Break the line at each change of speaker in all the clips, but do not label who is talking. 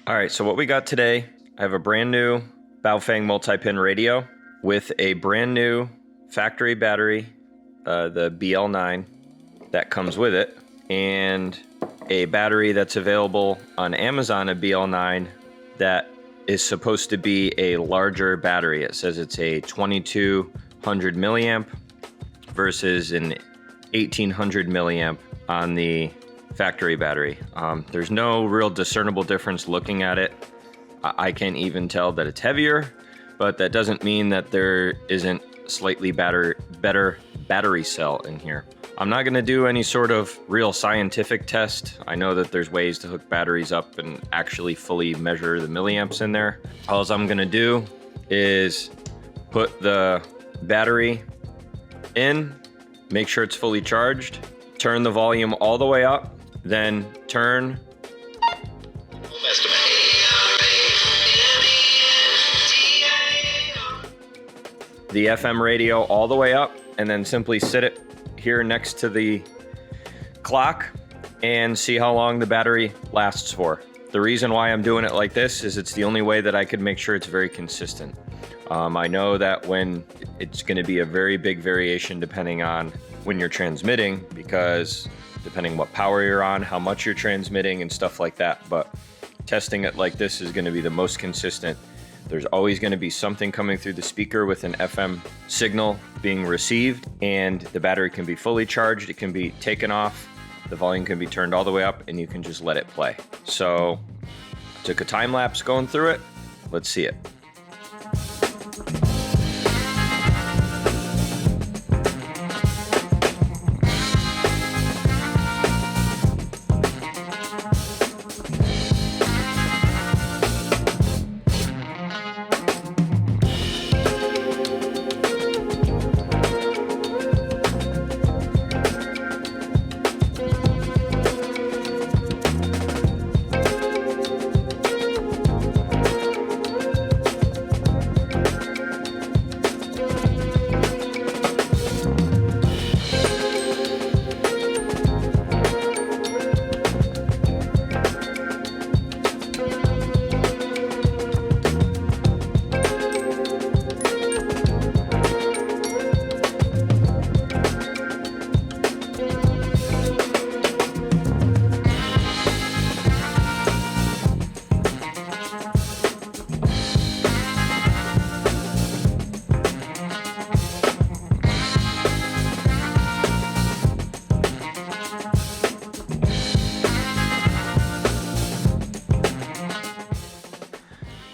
All right, so what we got today, I have a brand new Baofeng Multipin radio with a brand new factory battery, the BL-9 that comes with it, and a battery that's available on Amazon, a BL-9 that is supposed to be a larger battery. It says it's a 2200 milliamp versus an 1800 milliamp on the factory battery. There's no real discernible difference looking at it. I can't even tell that it's heavier, but that doesn't mean that there isn't slightly better battery cell in here. I'm not going to do any sort of real scientific test. I know that there's ways to hook batteries up and actually fully measure the milliamps in there. All I'm going to do is put the battery in, make sure it's fully charged, turn the volume all the way up, then turn the FM radio all the way up, and then simply sit it here next to the clock and see how long the battery lasts for. The reason why I'm doing it like this is it's the only way that I could make sure it's very consistent. I know that when it's going to be a very big variation depending on when you're transmitting, because depending what power you're on, how much you're transmitting and stuff like that. But testing it like this is going to be the most consistent. There's always going to be something coming through the speaker with an FM signal being received, and the battery can be fully charged. It can be taken off. The volume can be turned all the way up, and you can just let it play. So took a time lapse going through it. Let's see it.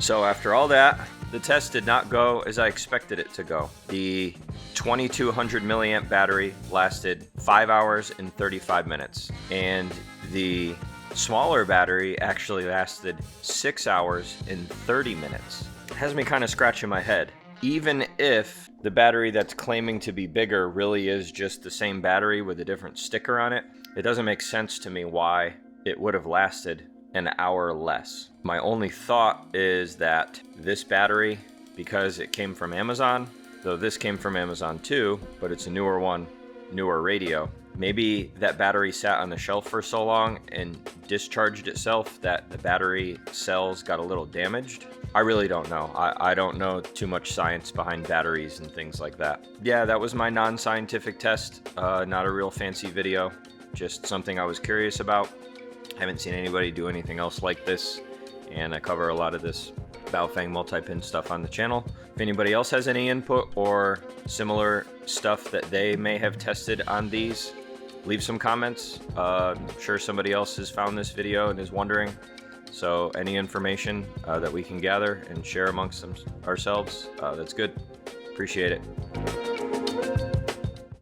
So after all that, the test did not go as I expected it to go. The 2200 milliamp battery lasted 5 hours and 35 minutes, and the smaller battery actually lasted 6 hours and 30 minutes. It has me kind of scratching my head. Even if the battery that's claiming to be bigger really is just the same battery with a different sticker on it, it doesn't make sense to me why it would have lasted an hour less. My only thought is that this battery, because it came from Amazon, though this came from Amazon too, but it's a newer one, newer radio, maybe that battery sat on the shelf for so long and discharged itself that the battery cells got a little damaged. I really don't know. I don't know too much science behind batteries and things like that. Yeah, that was my non-scientific test. Not a real fancy video, just something I was curious about. Haven't seen anybody do anything else like this, and I cover a lot of this Baofeng Multipin stuff on the channel. If anybody else has any input or similar stuff that they may have tested on these, leave some comments. I'm sure somebody else has found this video and is wondering. So any information that we can gather and share amongst ourselves, that's good. Appreciate it.